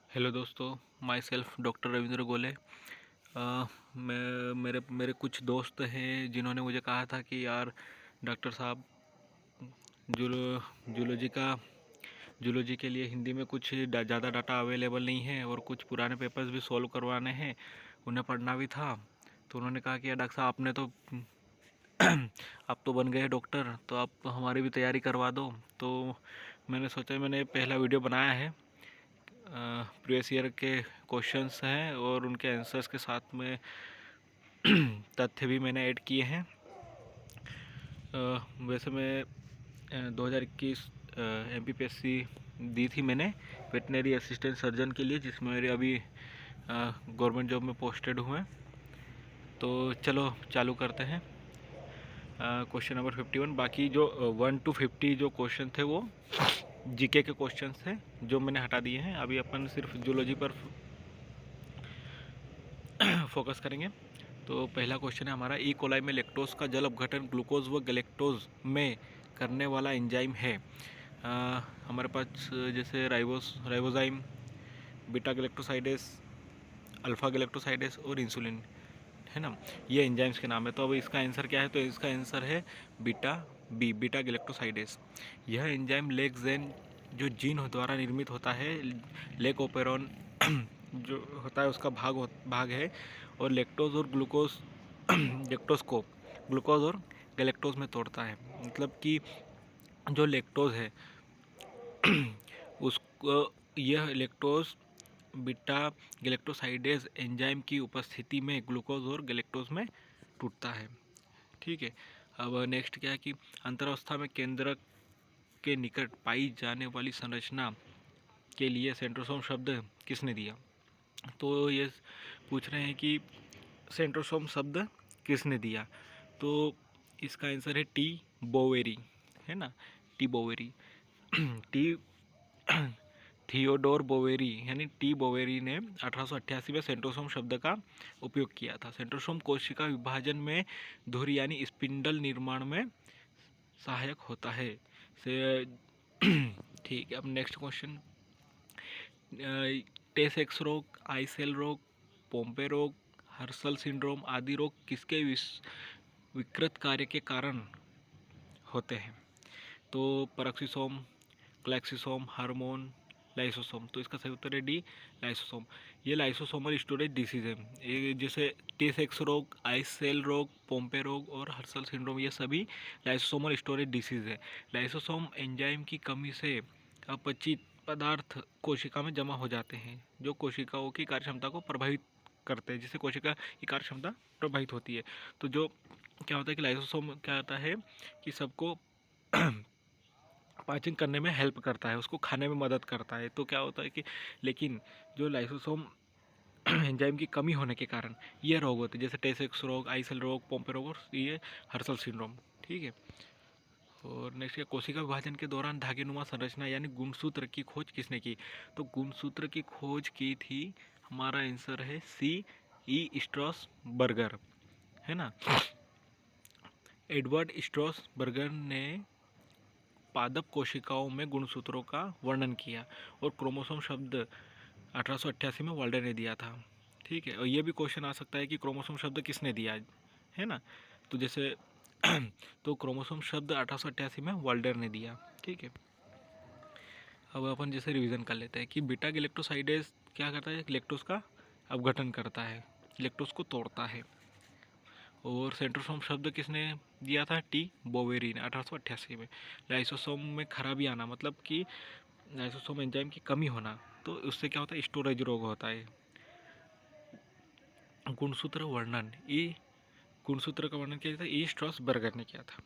Hello दोस्तों, my self doctor Ravindra गोले। मैं मेरे कुछ दोस्त हैं जिन्होंने मुझे कहा था कि यार डॉक्टर साहब, जूलॉजी का जूलॉजी के लिए हिंदी में कुछ ज़्यादा डाटा अवेलेबल नहीं है और कुछ पुराने पेपर्स भी सॉल्व करवाने हैं, उन्हें पढ़ना भी था। तो उन्होंने कहा कि यार डॉक्टर साहब, आपने तो आप तो बन गए डॉक्टर, तो आप हमारी भी तैयारी करवा दो। तो मैंने सोचा, मैंने पहला वीडियो बनाया है। प्रीवियस ईयर के क्वेश्चंस हैं और उनके आंसर्स के साथ में तथ्य भी मैंने ऐड किए हैं। वैसे मैं 2021 MPPSC दी थी मैंने, वेटनरी असिस्टेंट सर्जन के लिए, जिसमें मेरे अभी गवर्नमेंट जॉब में पोस्टेड हुए। तो चलो चालू करते हैं। Question number 51। बाकी जो 1 to 50 जो क्वेश्चन थे वो जीके के क्वेश्चन थे, जो मैंने हटा दिए हैं। अभी अपन सिर्फ जूलॉजी पर फोकस करेंगे। तो पहला क्वेश्चन है हमारा, ई कोलाई में लैक्टोज का जल अपघटन ग्लूकोज व गैलेक्टोज में करने वाला एंजाइम है। हमारे पास जैसे ribozyme, beta galactosidase, alpha galactosidase और इंसुलिन, है ना। ये एंजाइम्स के नाम है। तो अब इसका आंसर क्या है? तो इसका आंसर है बीटा गैलेक्टोसाइडेस। यह एंजाइम लेगजेन जो जीन द्वारा निर्मित होता है, लेक ओपेरॉन जो होता है उसका भाग है, और लेक्टोज और लेक्टोज को ग्लूकोज और गैलेक्टोज में तोड़ता है। मतलब कि जो लेक्टोज है उसको, यह लेक्टोज बीटा गैलेक्टोसाइडेज एंजाइम की उपस्थिति में ग्लूकोज और गैलेक्टोज में टूटता है। ठीक है। अब नेक्स्ट क्या है कि अंतरावस्था में केंद्रक के निकट पाई जाने वाली संरचना के लिए सेंट्रोसोम शब्द किसने दिया? तो ये पूछ रहे हैं कि सेंट्रोसोम शब्द किसने दिया। तो इसका आंसर है टी बोवेरी, है ना। T Boveri T Theodor Boveri यानी टी बोवेरी ने 1888 में सेंट्रोसोम शब्द का उपयोग किया था। सेंट्रोसोम कोशिका विभाजन में धुरी यानी स्पिंडल निर्माण में सहायक होता है। से ठीक है। अब नेक्स्ट क्वेश्चन, टे सेक्स रोग, आई सेल रोग, पोम्पे रोग, हर्सल सिंड्रोम आदि रोग किसके विकृत कार्य के कारण होते हैं? तो परक्सीसोम, क्लैक्सीसोम, हार्मोन, लाइसोसोम। तो इसका सही उत्तर है डी, लाइसोसोम। ये लाइसोसोमल स्टोरेज डिसीज है। ये जैसे टी सेक्स रोग, आई सेल रोग, पोम्पे रोग और हर्सल सिंड्रोम, ये सभी लाइसोसोमल स्टोरेज डिसीज है। लाइसोसोम एंजाइम की कमी से अपचित पदार्थ कोशिका में जमा हो जाते हैं, जो कोशिकाओं की कार्यक्षमता को प्रभावित करते हैं, जिससे कोशिका की कार्यक्षमता प्रभावित होती है। तो जो क्या होता है कि लाइसोसोम क्या होता है कि सबको पाचन करने में हेल्प करता है, उसको खाने में मदद करता है। तो क्या होता है कि लेकिन जो लाइसोसोम एंजाइम की कमी होने के कारण ये रोग होते हैं, जैसे टे सेक्स रोग, आई सेल रोग, पोम्पे रोग और ये हर्सल सिंड्रोम। ठीक है। और नेक्स्ट है, कोशिका विभाजन के दौरान धागेनुमा संरचना यानी गुणसूत्र की खोज किसने की? तो गुणसूत्र की खोज की थी, हमारा आंसर है सी, ई स्ट्रॉसबर्गर, है ना। एडवर्ड स्ट्रॉसबर्गर ने पादप कोशिकाओं में गुणसूत्रों का वर्णन किया, और क्रोमोसोम शब्द 1888 में वाल्डर ने दिया था। ठीक है। और ये भी क्वेश्चन आ सकता है कि क्रोमोसोम शब्द किसने दिया, है ना। तो जैसे तो क्रोमोसोम शब्द 1888 में वाल्डर ने दिया। ठीक है। अब अपन जैसे रिवीजन कर लेते हैं कि बीटा गैलेक्टोसाइडेज क्या करता है, लेक्टोज का अपघटन करता है, लेक्टोज को तोड़ता है। और सेंट्रोसोम शब्द किसने दिया था? टी बोवेरी ने 1888 में। लाइसोसोम में खराबी आना, मतलब कि लाइसोसोम एंजाइम की कमी होना, तो उससे क्या होता है? स्टोरेज रोग होता है। गुणसूत्र वर्णन, ई गुणसूत्र का वर्णन किया था, ई स्ट्रॉसबर्गर ने किया था।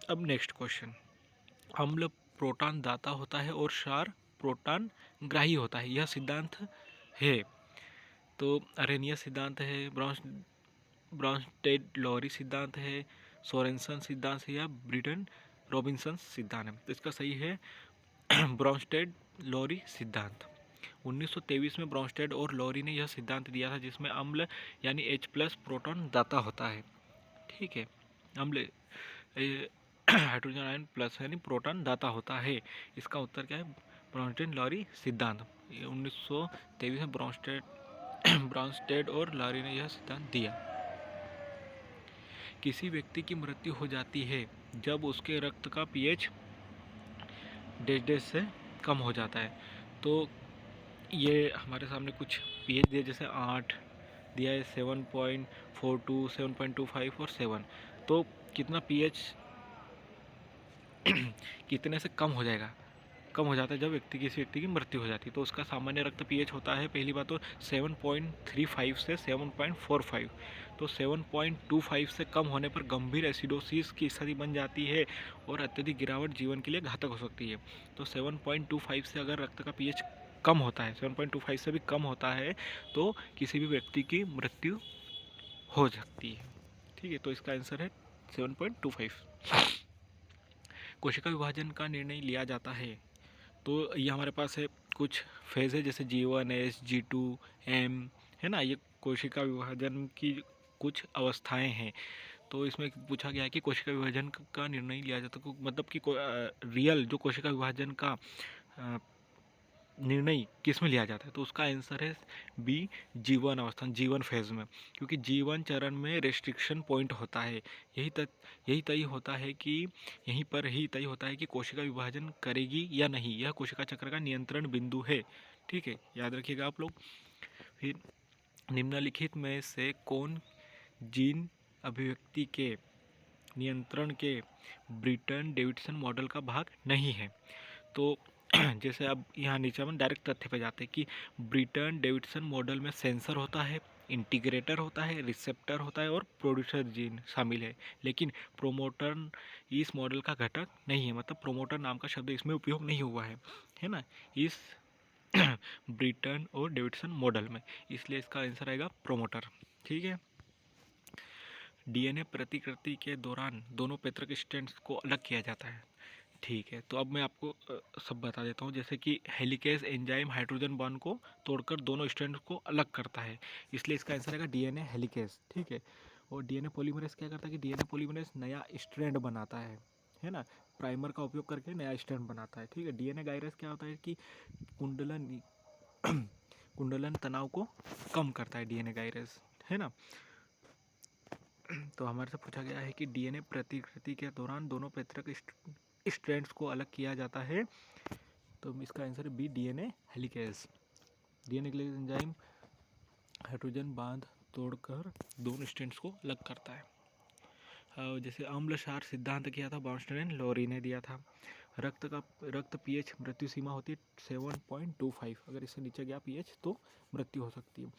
अब नेक्स्ट क्वेश्चन, अम्ल प्रोटॉन दाता होता है और क्षार प्रोटॉन ग्राही होता है, यह सिद्धांत है? तो अरेनियस सिद्धांत है, ब्राउनस्टेड लॉरी सिद्धांत है, सोरेनसन सिद्धांत है, या ब्रिटन रॉबिन्सन सिद्धांत है? तो इसका सही है ब्राउनस्टेड लॉरी सिद्धांत। 1923 में ब्राउनस्टेड और लॉरी ने यह सिद्धांत दिया था, जिसमें अम्ल यानी H+ प्रोटॉन दाता होता है। ठीक है। अम्ल हाइड्रोजन आयन प्लस यानी प्रोटॉन दाता होता है। इसका उत्तर क्या है? ब्राउनस्टेड लॉरी सिद्धांत। 1923 में ब्रॉन्स्टेड और लॉरी ने यह सिद्धांत दिया। किसी व्यक्ति की मृत्यु हो जाती है जब उसके रक्त का पीएच डैश डैश से कम हो जाता है। तो ये हमारे सामने कुछ पीएच दिए, जैसे 8 दिया है, 7.42, 7.25 और 7। तो कितना पीएच कितने से कम हो जाएगा, कम हो जाता है जब किसी व्यक्ति की मृत्यु हो जाती है। तो उसका सामान्य रक्त पीएच होता है, पहली बात तो 7.35 से 7.45। तो 7.25 से कम होने पर गंभीर एसिडोसिस की स्थिति बन जाती है और अत्यधिक गिरावट जीवन के लिए घातक हो सकती है। तो 7.25 से अगर रक्त का पीएच कम होता है, 7.25 से भी कम होता है, तो किसी भी व्यक्ति की मृत्यु हो सकती है। ठीक है, तो इसका आंसर है 7.25। कोशिका विभाजन का निर्णय लिया जाता है। तो ये हमारे पास है कुछ फेज है, जैसे G1, S, G2, M, है ना। ये कोशिका विभाजन की कुछ अवस्थाएं हैं। तो इसमें पूछा गया है कि कोशिका विभाजन का निर्णय लिया जाता है, मतलब कि रियल जो कोशिका विभाजन का निर्णय किस में लिया जाता है। तो उसका आंसर है बी, G1 अवस्था, G1 फेज में। क्योंकि G1 चरण में रेस्ट्रिक्शन पॉइंट होता है। यही तय होता है कि यहीं पर ही तय होता है कि कोशिका विभाजन करेगी या नहीं। यह कोशिका चक्र का नियंत्रण बिंदु है। ठीक है, याद रखिएगा आप लोग। फिर निम्नलिखित में से कौन जीन अभिव्यक्ति के नियंत्रण के ब्रिटन डेविडसन मॉडल का भाग नहीं है। तो जैसे अब यहाँ नीचे हम डायरेक्ट तथ्य पे जाते हैं कि ब्रिटन डेविडसन मॉडल में सेंसर होता है, इंटीग्रेटर होता है, रिसेप्टर होता है और प्रोड्यूसर जीन शामिल है। लेकिन प्रोमोटर इस मॉडल का घटक नहीं है, मतलब प्रोमोटर नाम का शब्द इसमें उपयोग नहीं हुआ है ना, इस ब्रिटन और डेविडसन मॉडल में। इसलिए इसका आंसर आएगा प्रोमोटर। ठीक है। डीएनए प्रतिकृति के दौरान दोनों पैतृक स्ट्रैंड्स को अलग किया जाता है। ठीक है, तो अब मैं आपको सब बता देता हूँ। जैसे कि हेलिकेज एंजाइम हाइड्रोजन बॉन्ड को तोड़कर दोनों स्ट्रैंड्स को अलग करता है, इसलिए इसका आंसर आएगा डीएनए हेलिकेज। ठीक है। और डीएनए पॉलीमरेज क्या करता है कि डीएनए पॉलीमरेज नया स्ट्रैंड बनाता है ना, प्राइमर का उपयोग करके नया स्ट्रैंड बनाता है। ठीक है। डीएनए गायरस क्या होता है कि कुंडलन कुंडलन तनाव को कम करता है डीएनए गायरस, है ना। तो हमारे से पूछा गया है कि डीएनए प्रतिकृति के दौरान दोनों पैतृक स्ट्रैंड्स को अलग किया जाता है। तो इसका आंसर है B, DNA helicase. DNA enzyme hydrogen बांध तोड़कर दोनों स्ट्रैंड्स को अलग करता है। जैसे अम्ल क्षार सिद्धांत किया था ब्रॉन्स्टेड लॉरी ने दिया था। रक्त पीएच मृत्यु सीमा होती है 7.25। अगर इससे नीचे गया पीएच तो मृत्यु हो सकती है।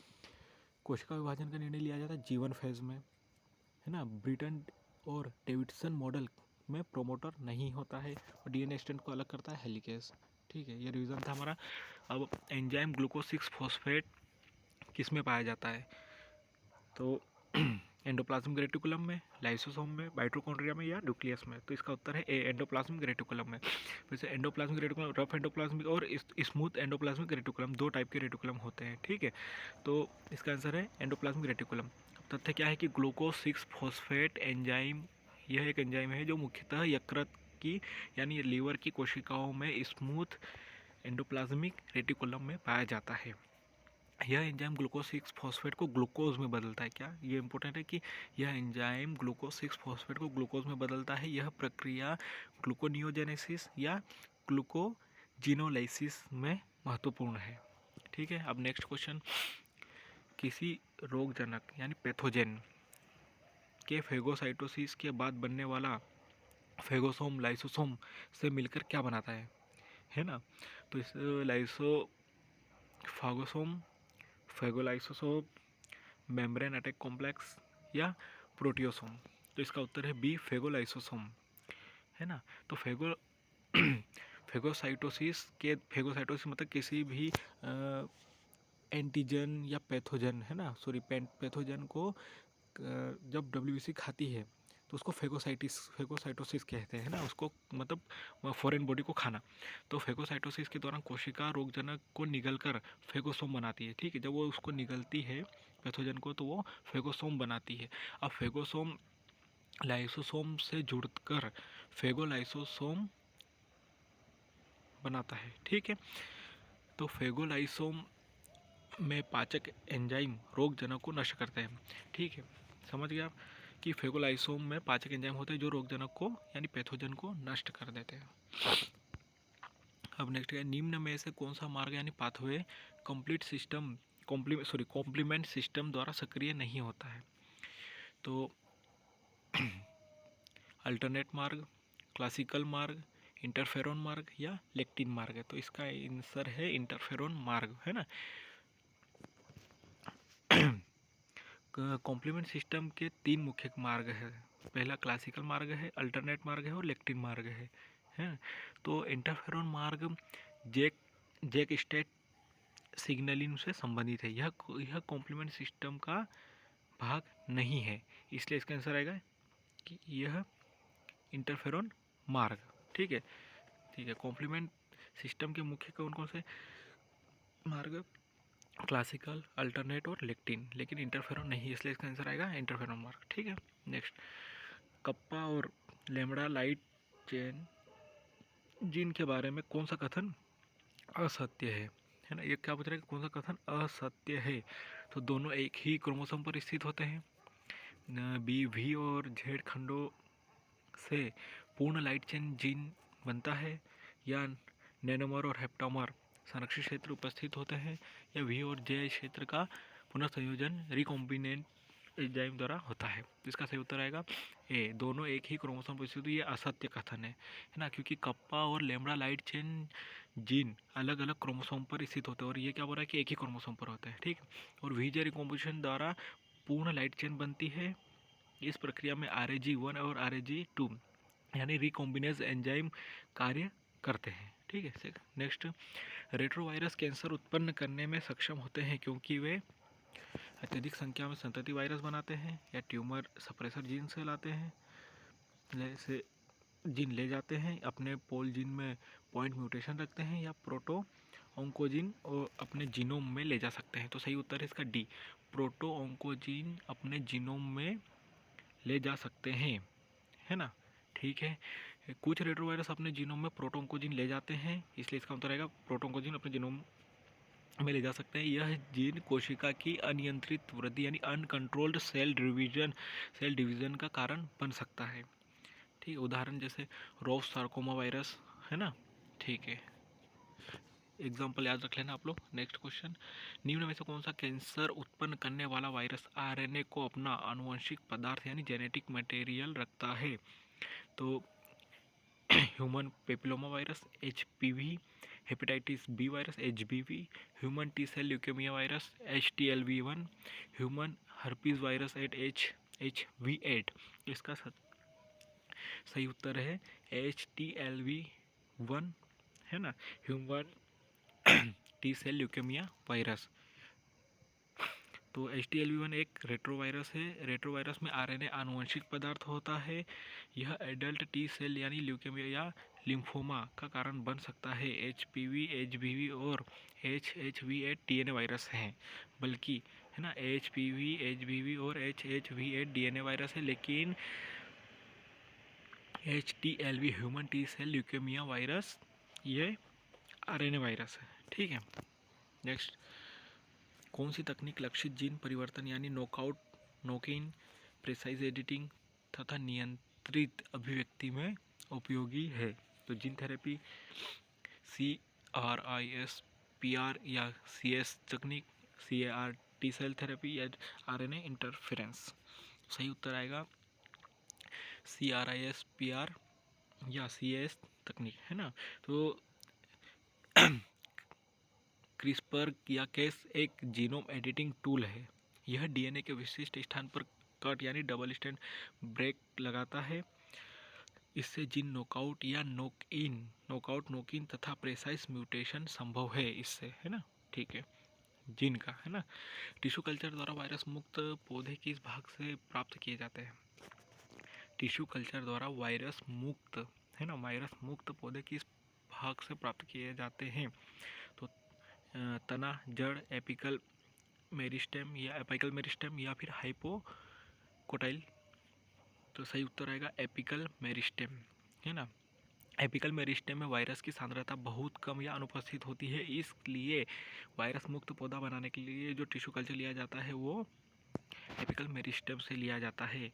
कोशिका विभाजन का निर्णय लिया जाता है G1 फेज में, है ना। ब्रिटन और डेविडसन मॉडल में प्रोमोटर नहीं होता है और डीएनए स्ट्रैंड को अलग करता है हेलिकेज। ठीक है, ये रिवीजन था हमारा। अब एंजाइम ग्लूकोज 6 फॉस्फेट किस में पाया जाता है। तो एंडोप्लाज्मिक रेटिकुलम में, लाइसोसोम में, माइटोकॉन्ड्रिया में या न्यूक्लियस में। तो इसका उत्तर है ए, एंडोप्लाज्मिक रेटिकुलम में। वैसे एंडोप्लाज्मिक रेटिकुलम, रफ एंडोप्लाज्मिक और स्मूथ एंडोप्लाज्मिक रेटिकुलम, दो टाइप के रेटिकुलम होते हैं। ठीक है, तो इसका आंसर है एंडोप्लाज्मिक रेटिकुलम। तथ्य क्या है कि ग्लूकोज 6 फॉस्फेट एंजाइम, यह एक एंजाइम है जो मुख्यतः यकृत की यानी लीवर की कोशिकाओं में स्मूथ एंडोप्लाज्मिक रेटिकुलम में पाया जाता है। यह एंजाइम ग्लूकोज 6 फॉस्फेट को ग्लूकोज में बदलता है। क्या ये इंपॉर्टेंट है कि यह एंजाइम ग्लूकोज 6 फॉस्फेट को ग्लूकोज में बदलता है। यह प्रक्रिया ग्लूकोनियोजेनेसिस या ग्लूकोजिनोलाइसिस में महत्वपूर्ण है। ठीक है। अब नेक्स्ट क्वेश्चन, किसी रोगजनक यानी पैथोजेन के फेगोसाइटोसिस के बाद बनने वाला फेगोसोम लाइसोसोम से मिलकर क्या बनाता है ना। तो इस फागोसोम, फेगोलाइसोसोम, मेम्ब्रेन अटैक कॉम्प्लेक्स या प्रोटियोसोम। तो इसका उत्तर है बी, फेगोलाइसोसोम, है ना। तो फेगोसाइटोसिस मतलब किसी भी एंटीजन या पैथोजन, है ना, सॉरी पैथोजन को जब डब्ल्यूबीसी खाती है तो उसको फेगोसाइटोसिस कहते हैं ना, उसको मतलब फॉरेन बॉडी को खाना। तो फेगोसाइटोसिस के दौरान कोशिका रोगजनक को निगलकर फेगोसोम बनाती है। ठीक है, जब वो उसको निगलती है पैथोजन को तो वो फेगोसोम बनाती है। अब फेगोसोम लाइसोसोम से जुड़कर फेगोलाइसोसोम बनाता है। ठीक है, तो फेगोलाइसोम में पाचक एंजाइम रोगजनक को नष्ट करते हैं। ठीक है, समझ गए आप कि फेगोलाइसोम में पाचक एंजाइम होते हैं जो रोगजनक को यानी पैथोजन को नष्ट कर देते हैं। अब नेक्स्ट है, निम्न में से कौन सा मार्ग यानी पाथवे कॉम्प्लीमेंट सिस्टम द्वारा सक्रिय नहीं होता है? तो अल्टरनेट मार्ग, क्लासिकल मार्ग, इंटरफेरॉन मार्ग या लेक्टिन मार्ग है। तो इसका आंसर है इंटरफेरॉन मार्ग, है ना। कॉम्प्लीमेंट सिस्टम के 3 मुख्य मार्ग है। पहला क्लासिकल मार्ग है, अल्टरनेट मार्ग है और लेक्टिन मार्ग है। तो इंटरफेरॉन मार्ग जैक स्टेट सिग्नलिंग से संबंधित है। यह कॉम्प्लीमेंट सिस्टम का भाग नहीं है, इसलिए इसका आंसर आएगा कि यह इंटरफेरॉन मार्ग। ठीक है। कॉम्प्लीमेंट सिस्टम के मुख्य कौन कौन से मार्ग? क्लासिकल, अल्टरनेट और लेक्टिन, लेकिन इंटरफेरॉन नहीं, इसलिए इसका आंसर आएगा इंटरफेरॉन मार्ग। ठीक है। नेक्स्ट, कप्पा और लैम्बडा लाइट चेन जीन के बारे में कौन सा कथन असत्य है ना। ये क्या पूछ रहा है कि कौन सा कथन असत्य है? तो दोनों एक ही क्रोमोसोम पर स्थित होते हैं, बी वी और जेड खंडों से पूर्ण लाइट चेन जीन बनता है, या नैनोमर और हेप्टामर संरक्षित क्षेत्र उपस्थित होते हैं, या वी और जे क्षेत्र का पुनर्संयोजन रिकॉम्बिनेंट एंजाइम द्वारा होता है। इसका सही उत्तर आएगा ए, दोनों एक ही क्रोमोसोम पर स्थित। ये असत्य कथन है ना, क्योंकि कप्पा और लैम्बडा लाइट चेन जीन अलग अलग क्रोमोसोम पर स्थित होते हैं, और ये क्या बोल रहा है कि एक ही क्रोमोसोम पर होते हैं। ठीक, और वीजे रिकॉम्बिनेशन द्वारा पूर्ण लाइट चेन बनती है। इस प्रक्रिया में RAG1 और RAG2 यानी रिकॉम्बिनेज एंजाइम कार्य करते हैं। ठीक है। नेक्स्ट, रेट्रोवायरस कैंसर उत्पन्न करने में सक्षम होते हैं क्योंकि वे अत्यधिक संख्या में संतति वायरस बनाते हैं, या ट्यूमर सप्रेसर जीन से लाते हैं, से जीन ले जाते हैं, अपने पोल जीन में पॉइंट म्यूटेशन रखते हैं, या प्रोटो ऑन्कोजीन और अपने जीनोम में ले जा सकते हैं। तो सही उत्तर है इसका डी, प्रोटो ऑन्कोजीन अपने जीनोम में ले जा सकते हैं, है ना। ठीक है। कुछ रेट्रोवायरस अपने जीनोम में प्रोटो ऑन्कोजीन ले जाते हैं, इसलिए इसका उत्तर आएगा प्रोटो ऑन्कोजीन अपने जीनोम में ले जा सकते हैं। यह जीन कोशिका की अनियंत्रित वृद्धि यानी अनकंट्रोल्ड सेल डिवीजन का कारण बन सकता है। ठीक, उदाहरण जैसे रोफ सार्कोमा वायरस, है ना। ठीक है, एग्जाम्पल याद रख लेना आप लोग। नेक्स्ट क्वेश्चन, निम्न में से कौन सा कैंसर उत्पन्न करने वाला वायरस RNA को अपना आनुवंशिक पदार्थ यानी जेनेटिक मटेरियल रखता है? तो human papilloma virus HPV, hepatitis B virus HBV, human T cell leukaemia virus HTLV1, human herpes virus HHV8। इसका सही उत्तर है HTLV1, है ना, human T cell leukaemia virus. तो HTLV1 एक रेट्रोवायरस है। रेट्रोवायरस में RNA आनुवंशिक पदार्थ होता है। यह एडल्ट टी सेल यानी ल्यूकेमिया या लिम्फोमा का कारण बन सकता है। HPV, HBV और HHV8 DNA वायरस हैं, बल्कि, है ना, HPV, HBV और HHV8 DNA वायरस है, लेकिन HTLV human T cell leukaemia virus ये RNA वायरस है। ठीक है। नेक्स्ट, कौन सी तकनीक लक्षित जीन परिवर्तन यानी नॉकआउट, नॉक-इन, प्रिसाइज एडिटिंग तथा नियंत्रित अभिव्यक्ति में उपयोगी है? तो जीन थेरेपी, CRISPR या CS तकनीक, CAR टी सेल थेरेपी, या RNA इंटरफेरेंस। सही उत्तर आएगा CRISPR या CS तकनीक, है ना। तो क्रिस्पर या केस एक जीनोम एडिटिंग टूल है। यह DNA के विशिष्ट स्थान पर कट यानी डबल स्टैंड ब्रेक लगाता है। इससे जीन नॉकआउट या नॉक इन तथा प्रेसाइज म्यूटेशन संभव है इससे, है ना। ठीक है, जीन का, है ना। टिश्यू कल्चर द्वारा वायरस मुक्त पौधे किस भाग से प्राप्त किए जाते हैं? टिश्यू कल्चर द्वारा वायरस मुक्त, है ना, वायरस मुक्त पौधे किस भाग से प्राप्त किए जाते हैं? तो तना, जड़, एपिकल मेरिस्टेम या फिर हाइपोकोटाइल। तो सही उत्तर आएगा एपिकल मेरिस्टेम, है ना। एपिकल मेरिस्टेम में वायरस की सांद्रता बहुत कम या अनुपस्थित होती है, इसलिए वायरस मुक्त पौधा बनाने के लिए जो टिश्यू कल्चर लिया जाता है वो एपिकल मेरिस्टेम से लिया जाता है।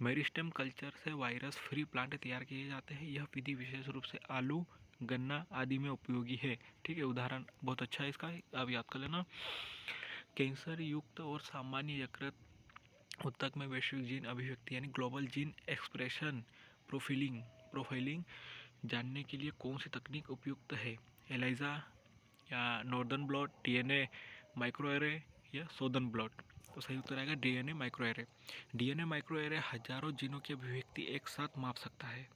मेरिस्टेम कल्चर से वायरस फ्री प्लांट तैयार किए जाते हैं। यह विधि विशेष रूप से आलू, गन्ना आदि में उपयोगी है। ठीक है, उदाहरण बहुत अच्छा है इसका, आप याद कर लेना। कैंसर युक्त और सामान्य यकृत ऊतक में वैश्विक जीन अभिव्यक्ति यानी ग्लोबल जीन एक्सप्रेशन प्रोफाइलिंग जानने के लिए कौन सी तकनीक उपयुक्त है? एलाइजा या नॉर्दर्न ब्लॉट, डीएनए माइक्रोएरे या सोदर्न ब्लॉट? तो सही उत्तर आएगा डीएनए माइक्रोएरे। डीएनए माइक्रोएरे हजारों जीनों की अभिव्यक्ति एक साथ माप सकता है।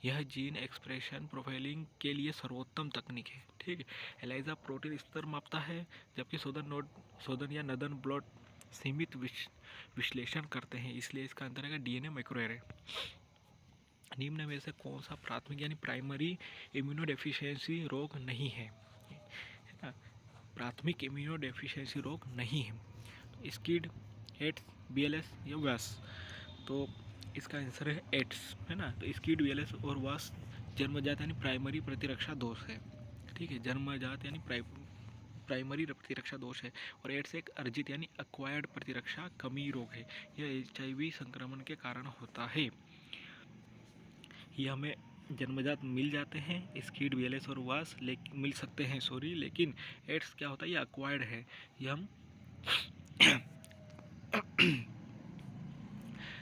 यह जीन एक्सप्रेशन प्रोफाइलिंग के लिए सर्वोत्तम तकनीक है। ठीक है, एलाइजा प्रोटीन स्तर मापता है, जबकि सोदर्न या नदर्न ब्लॉट सीमित विश्लेषण करते हैं, इसलिए इसका आंसर आएगा डीएनए माइक्रोएरे। निम्न में से कौन सा प्राथमिक यानी प्राइमरी इम्यूनोडेफिशिएंसी रोग नहीं है? प्राथमिक इम्यूनोडेफिशिएंसी रोग नहीं है। स्किड, एड्स, बीएलएस या वास? तो इसका आंसर है एड्स, है ना। तो स्किड, बीएलएस और वास जन्मजात यानी प्राइमरी प्रतिरक्षा दोष है। ठीक है, जन्मजात यानी प्राइमरी प्रतिरक्षा दोष है। और एड्स एक अर्जित यानी एक्वायर्ड प्रतिरक्षा कमी रोग है। यह एचआईवी संक्रमण के कारण होता है। ये हमें जन्मजात मिल जाते हैं, स्किड, बीएलएस और वास मिल सकते हैं लेकिन एड्स क्या होता है, ये अक्वायर्ड है। ये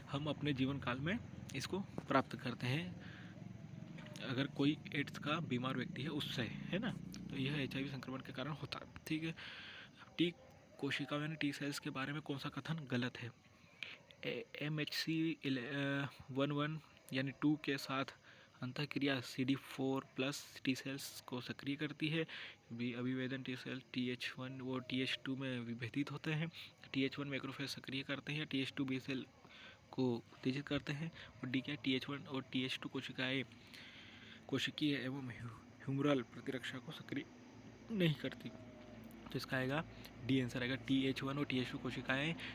हम अपने जीवन काल में इसको प्राप्त करते हैं अगर कोई एड्स का बीमार व्यक्ति है उससे, है ना। तो यह एचआईवी संक्रमण के कारण होता है। ठीक है, टी कोशिकाओं यानी टी सेल्स के बारे में कौन सा कथन गलत है? MHC 11 यानी 2 के साथ अंतःक्रिया CD4 प्लस टी सेल्स को सक्रिय करती है। अभिवेदन टी सेल TH1 वो TH2 में विभेदित होते हैं। TH1 मैक्रोफेज सक्रिय करते हैं, TH2 बी सेल को उत्तेजित करते हैं। और डी क्या, TH1 और TH2 कोशिकीय एवं ह्यूमरल प्रतिरक्षा को सक्रिय नहीं करती। तो इसका आएगा डी आंसर आएगा। TH1 और TH2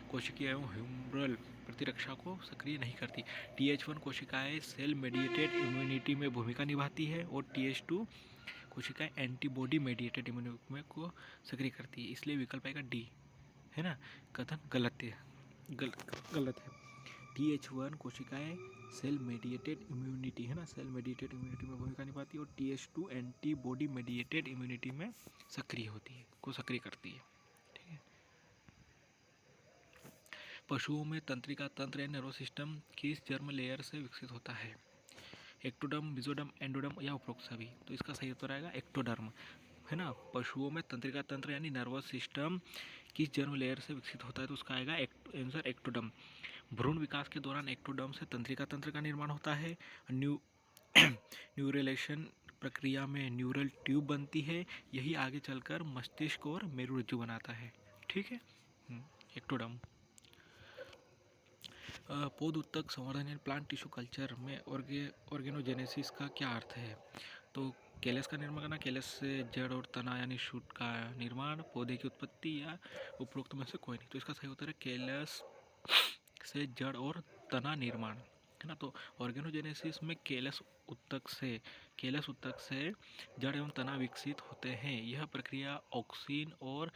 कोशिकीय एवं ह्यूमरल प्रतिरक्षा को सक्रिय नहीं करती। TH1 कोशिकाएं सेल मेडिएटेड इम्यूनिटी में भूमिका निभाती है और TH2 कोशिकाएं एंटीबॉडी मेडिएटेड इम्यूनिटी को सक्रिय करती है, इसलिए विकल्प आएगा डी, है ना। कथन गलत है। TH1 कोशिकाएं सेल मेडिएटेड इम्यूनिटी, है ना, सेल मेडिएटेड इम्यूनिटी में भूमिका निभाती है और TH2 एंटीबॉडी मेडिएटेड इम्यूनिटी में सक्रिय करती है। ठीक है, पशुओं में तंत्रिका तंत्र या नर्वस सिस्टम किस जर्म लेयर से विकसित होता है? एक्टोडर्म, मेसोडर्म, एंडोडर्म या उपरोक्त सभी? तो इसका सही उत्तर आएगा एक्टोडर्म, है ना। पशुओं में तंत्रिका तंत्र यानी नर्वस सिस्टम किस जर्म लेयर से विकसित होता है? तो उसका आएगा आंसर एक्टोडर्म। भ्रूण विकास के दौरान एक्टोडर्म से तंत्रिका तंत्र का निर्माण होता है। न्यूरेलेशन प्रक्रिया में न्यूरल ट्यूब बनती है, यही आगे चलकर मस्तिष्क और मेरुरज्जु बनाता है। ठीक है, एक्टोडर्म। पौध उत्तक संवर्धन यानी प्लांट टिश्यू कल्चर में ऑर्गेनोजेनेसिस का क्या अर्थ है? तो कैलस का निर्माण करना, कैलस से जड़ और तना यानी शूट का निर्माण, पौधे की उत्पत्ति या उपरोक्त में से कोई नहीं। तो इसका सही उत्तर है कैलस से जड़ और तना निर्माण, है ना। तो ऑर्गेनोजेनेसिस में कैलस उत्तक से जड़ एवं तना विकसित होते हैं। यह प्रक्रिया ऑक्सिन और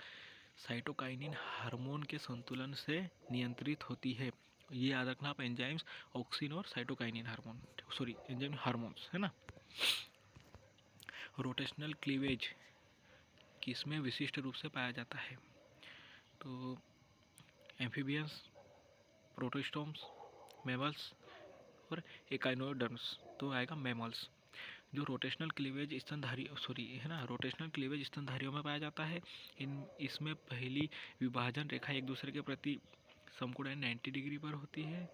साइटोकाइनिन हार्मोन के संतुलन से नियंत्रित होती है। ये याद रखना आप, एंजाइम्स ऑक्सिन और साइटोकाइनिन एंजाइम हार्मोन्स, है ना। रोटेशनल क्लीवेज किसमें विशिष्ट रूप से पाया जाता है? तो एम्फीबियंस, प्रोटोस्टोम्स, मैमल्स और एकाइनोडर्म्स। तो आएगा मैमल्स। जो रोटेशनल क्लीवेज स्तनधारियों में पाया जाता है। इसमें पहली विभाजन रेखा एक दूसरे के प्रति समकोण 90 डिग्री पर होती है।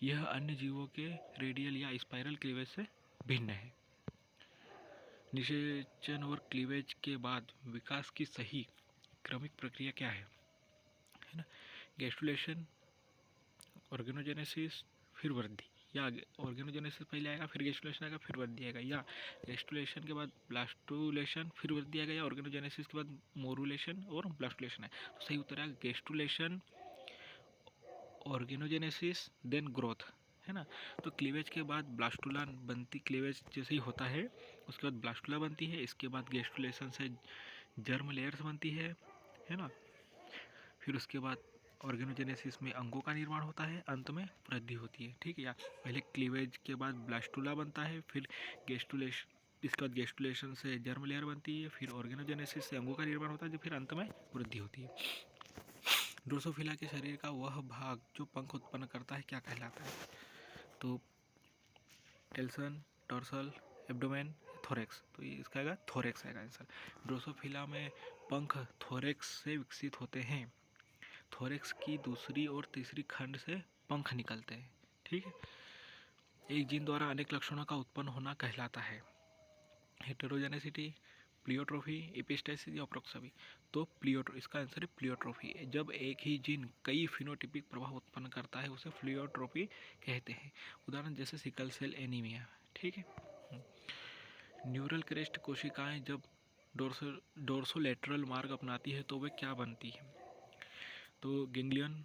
यह अन्य जीवों के रेडियल या स्पाइरल क्लीवेज से भिन्न है। निषेचन और क्लीवेज के बाद विकास की सही क्रमिक प्रक्रिया क्या है ना। गैस्ट्रुलेशन, ऑर्गेनोजेनेसिस, फिर वृद्धि, या ऑर्गेनोजेनेसिस पहले आएगा, फिर गैस्ट्रुलेशन आएगा, फिर वृद्धि आएगा, या गैस्ट्रुलेशन के बाद ब्लास्टुलेशन, फिर वृद्धि आएगा, या ऑर्गेनोजेनेसिस के बाद मोरुलेशन और ब्लास्टुलेशन है। तो सही उत्तर आएगा गैस्ट्रुलेशन, ऑर्गेनोजेनेसिस देन ग्रोथ, है ना। तो क्लीवेज के बाद ब्लास्टुला बनती, क्लीवेज जैसे ही होता है उसके बाद ब्लास्टुला बनती है, इसके बाद गेस्टुलेशन से जर्म लेयर्स बनती है ना। फिर उसके बाद ऑर्गेनोजेनेसिस में अंगों का निर्माण होता है, अंत में वृद्धि होती है, ठीक है। या पहले क्लीवेज के बाद ब्लास्टुला बनता है, फिर गेस्टुलेशन, इसके बाद गेस्टुलेशन से जर्म लेयर बनती है, फिर ऑर्गेनोजेनेसिस से अंगों का निर्माण होता है, जो फिर अंत में वृद्धि होती है। ड्रोसोफिला के शरीर का वह भाग जो पंख उत्पन्न करता है क्या कहलाता है? तो टेल्सन, डोर्सल, एब्डोमेन, थोरेक्स। तो ये इसका आएगा थोरेक्स आएगा आंसर। ड्रोसोफिला में पंख थोरेक्स से विकसित होते हैं। थोरेक्स की दूसरी और तीसरी खंड से पंख निकलते हैं, ठीक है। एक जीन द्वारा अनेक लक्षणों का उत्पन्न होना कहलाता है हेटेरोजेनेसिटी, प्लियोट्रोफी, एपिस्टासिस या प्रोक्समी। तो इसका आंसर है प्लियोट्रोफी। जब एक ही जीन कई फिनोटिपिक प्रभाव उत्पन्न करता है उसे प्लियोट्रोपी कहते हैं। उदाहरण जैसे सिकल सेल एनीमिया, ठीक है। न्यूरल क्रेस्ट कोशिकाएं जब डोर्सोलेटरल मार्ग अपनाती है तो वे क्या बनती है? तो गेंग्लियन,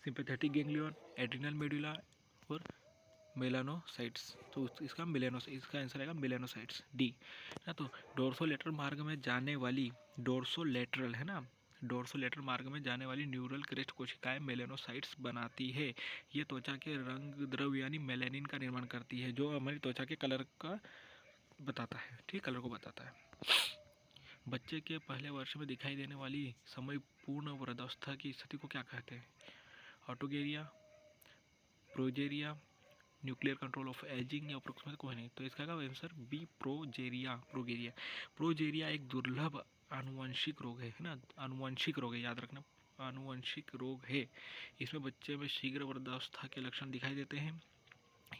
सिंपैथेटिक गेंग्लियन, एड्रिनल मेडुला और मेलानोसाइट्स। तो इसका आंसर आएगा मेलानोसाइट्स, डी ना। तो डोर्सोलेटरल मार्ग में जाने वाली, डोर्सोलेटरल है ना, डोर्सोलेटरल मार्ग में जाने वाली न्यूरल क्रेस्ट कोशिकाएं मेलानोसाइट्स बनाती है। ये त्वचा के रंग द्रव्य यानी मेलानिन का निर्माण करती है, जो हमारी त्वचा के कलर का बताता है, ठीक, कलर को बताता है। बच्चे के पहले वर्ष में दिखाई देने वाली समय पूर्ण वृद्धावस्था की स्थिति को क्या कहते हैं? ऑटोगेरिया, progeria, nuclear control of ageing या अप्रोक्सीमेट कोई नहीं। तो इसका आंसर बी, प्रोजेरिया। प्रोजेरिया एक दुर्लभ आनुवंशिक रोग है ना, आनुवंशिक रोग है, याद रखना, आनुवंशिक रोग है। इसमें बच्चे में शीघ्र वृद्धावस्था के लक्षण दिखाई देते हैं।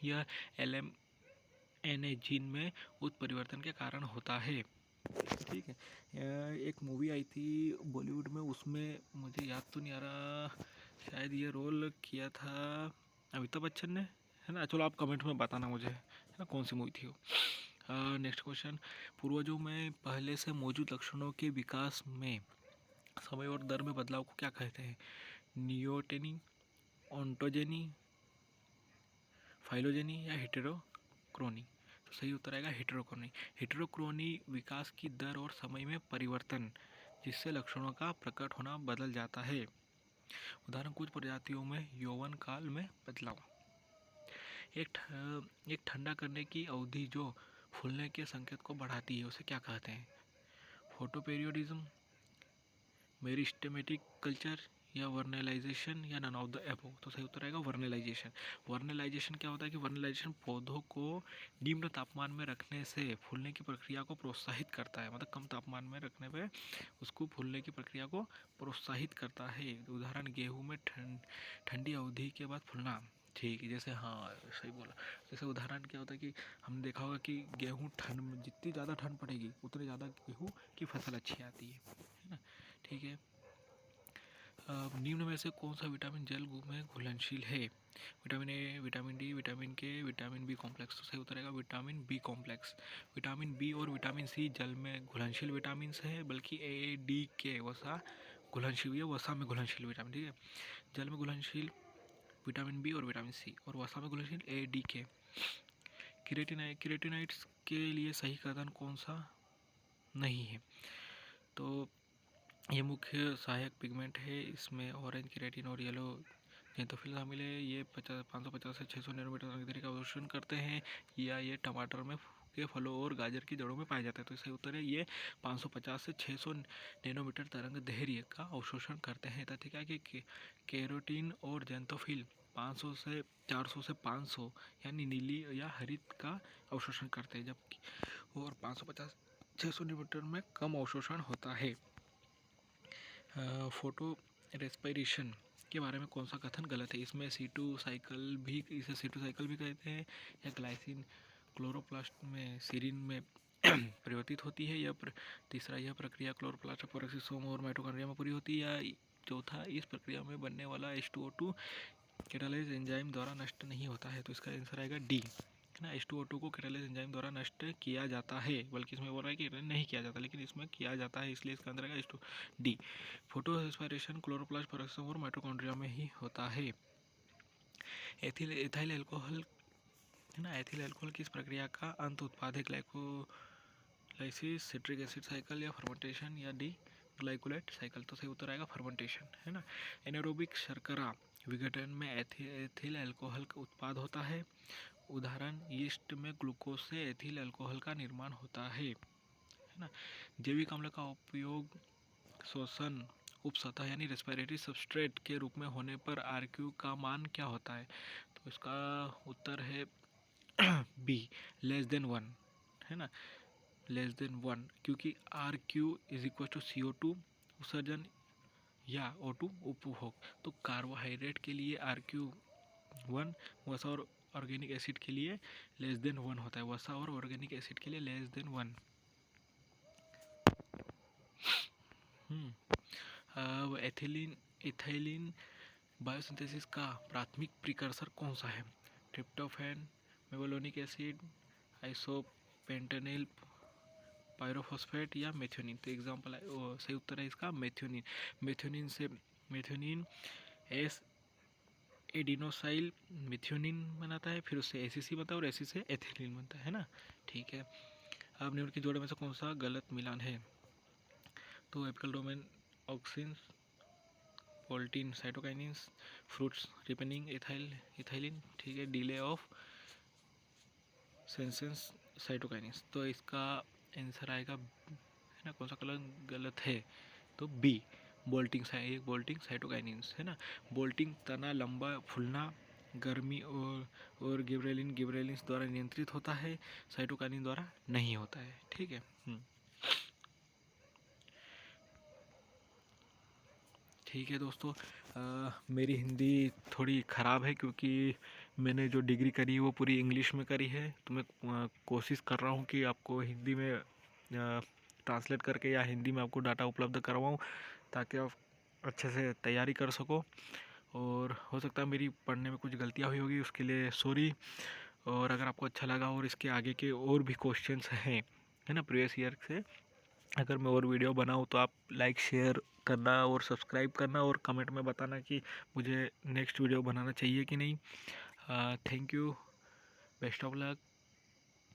यह LMNA जीन में उत्परिवर्तन के कारण होता है, ठीक है। एक मूवी आई थी बॉलीवुड में, उसमें मुझे याद तो नहीं आ रहा, शायद ये रोल किया था अमिताभ बच्चन ने, है ना। चलो आप कमेंट में बताना मुझे, है ना, कौन सी मूवी थी वो। नेक्स्ट क्वेश्चन, पूर्वजों में पहले से मौजूद लक्षणों के विकास में समय और दर में बदलाव को क्या कहते हैं? नियोटेनी, ऑन्टोजेनी, फाइलोजेनी या हेटेरोक्रोनी। तो सही उत्तर आएगा हेटेरोक्रोनी। हेटेरोक्रोनी विकास की दर और समय में परिवर्तन जिससे लक्षणों का प्रकट होना बदल जाता है। उदाहरण कुछ प्रजातियों में यौवन काल में बदलाव। एक ठंडा करने की अवधि जो फूलने के संकेत को बढ़ाती है उसे क्या कहते हैं? फोटोपेरियोडिज्म, मेरिस्टेमेटिक कल्चर या वर्नलाइजेशन या नन ऑफ द एबोव। तो सही उत्तर आएगा वर्नलाइजेशन। वर्नलाइजेशन क्या होता है कि वर्नलाइजेशन पौधों को निम्न तापमान में रखने से फूलने की प्रक्रिया को प्रोत्साहित करता है, मतलब कम तापमान में रखने पे उसको फूलने की प्रक्रिया को प्रोत्साहित करता है। उदाहरण गेहूं में ठंडी अवधि के बाद फूलना, ठीक है। जैसे हाँ सही बोला, जैसे उदाहरण क्या होता है कि हमने देखा होगा कि गेहूं ठंड, जितनी ज़्यादा ठंड पड़ेगी उतनी ज़्यादा गेहूं की फसल अच्छी आती है ना, ठीक है। निम्न में से कौन सा विटामिन जल में घुलनशील है? Vitamin A, vitamin D, vitamin K, vitamin B complex. तो सही उतरेगा vitamin B complex. Vitamin B और विटामिन सी जल में घुलनशील विटामिन है, बल्कि ए, डी, के वसा घुलनशील, ये वसा में घुलनशील विटामिन, ठीक है। जल में घुलनशील विटामिन बी और विटामिन सी, और वसा में घुलनशील ए, डी, के। केराटिनॉइड्स के लिए सही कथन कौन सा नहीं है? तो ये मुख्य सहायक पिगमेंट है, इसमें ऑरेंज, केराटिन और येलो जेंथोफिल शामिल है। ये 550 से 600 नैनोमीटर रंग का अवशोषण करते हैं, या ये टमाटर में के फलों और गाजर की जड़ों में पाए जाते हैं। तो इसका उत्तर है ये 550 से 600 नैनोमीटर तरंग दैर्ध्य का अवशोषण करते हैं। तथ्य क्या है कि केरोटीन और जेंथोफिल 500 से 400 से 500 यानी नीली या हरित का अवशोषण करते हैं, जबकि और 550 600 नैनोमीटर में कम अवशोषण होता है। फोटो रेस्पिरेशन के बारे में कौन सा कथन गलत है? इसमें C2 साइकिल भी, इसे C2 साइकिल भी कहते हैं, या ग्लाइसिन क्लोरोप्लास्ट में सीरिन में परिवर्तित होती है, या तीसरा यह प्रक्रिया क्लोरोप्लास्ट, पेरोक्सिसोम और माइटोकॉन्ड्रिया में पूरी होती है, या चौथा इस प्रक्रिया में बनने वाला H2O2 कैटालाइज एंजाइम द्वारा नष्ट नहीं होता है। तो इसका आंसर आएगा डी, है ना। H2O2 को कैटालाइज एंजाइम द्वारा नष्ट किया जाता है, बल्कि इसमें बोल रहा है कि नहीं किया जाता, लेकिन इसमें किया जाता है, इसलिए इसका आंसर आएगा H2 D. Photo respiration chloroplast, peroxisome और माइटोकॉन्ड्रिया में ही होता है। एथिल अल्कोहल है ना, एथिल अल्कोहल की इस प्रक्रिया का अंत उत्पाद है ग्लाइकोलाइसिस, सिट्रिक एसिड साइकिल या फर्मेंटेशन या डी ग्लाइकोलेट साइकिल। तो सही उत्तर आएगा फर्मेंटेशन, है ना। एनारोबिक शर्करा विघटन में एथिल अल्कोहल का उत्पाद होता है। उदाहरण, यीस्ट में ग्लूकोज से एथिल अल्कोहल का निर्माण होता है ना। जैविक अम्ल का उपयोग श्वसन उपसतह यानी रेस्पिरेटरी सबस्ट्रेट के रूप में होने पर आरक्यू का मान क्या होता है? तो इसका उत्तर है बी, <1 है ना, <1, क्योंकि R Q is equal to CO2 उत्सर्जन या O2 उपभोग। तो कार्बोहाइड्रेट के लिए RQ1, वसा और ऑर्गेनिक एसिड के लिए <1 होता है। वसा और ऑर्गेनिक एसिड के लिए <1। अब इथाइलिन बायोसिंथेसिस का प्राथमिक प्रिकर्सर कौन सा है? ट्रिप्टोफैन, मेवलोनिक एसिड, आइसोपेंटेनिल, पायरोफॉस्फेट या मेथियोनिन। तो एग्जांपल सही उत्तर है इसका methionine. Methionine S adenosyl methionine बनाता है, फिर उससे ACC बनता है और ACC से एथिलीन बनता है ना। ठीक है, अब निम्न के जोड़े में से कौन सा गलत मिलान है? तो एपिकल डोमेन ऑक्सिन, पोल्टीन साइटोकाइनिन्स, फ्रूट्स रिपेनिंग इथाइलिन, ठीक है, डिले ऑफ सेंसेंस साइटोकाइनिन्स। तो इसका आंसर आएगा, है ना, कौन सा कलर गलत है? तो बी, बोल्टिंग साइटोकाइनिन्स, है ना। बोल्टिंग तना लंबा फूलना, गर्मी और गिबरेलिन्स द्वारा नियंत्रित होता है, साइटोकाइनिन द्वारा नहीं होता है। ठीक है। ठीक है दोस्तों, मेरी हिंदी थोड़ी ख़राब है क्योंकि मैंने जो डिग्री करी है वो पूरी इंग्लिश में करी है। तो मैं कोशिश कर रहा हूँ कि आपको हिंदी में ट्रांसलेट करके या हिंदी में आपको डाटा उपलब्ध करवाऊँ ताकि आप अच्छे से तैयारी कर सको। और हो सकता है मेरी पढ़ने में कुछ गलतियाँ हुई होगी, उसके लिए सॉरी। और अगर आपको अच्छा लगा और इसके आगे के और भी क्वेश्चंस हैं, है ना, प्रीवियस ईयर से अगर मैं और वीडियो बनाऊँ तो आप लाइक शेयर करना और सब्सक्राइब करना और कमेंट में बताना कि मुझे नेक्स्ट वीडियो बनाना चाहिए कि नहीं। Thank you, best of luck.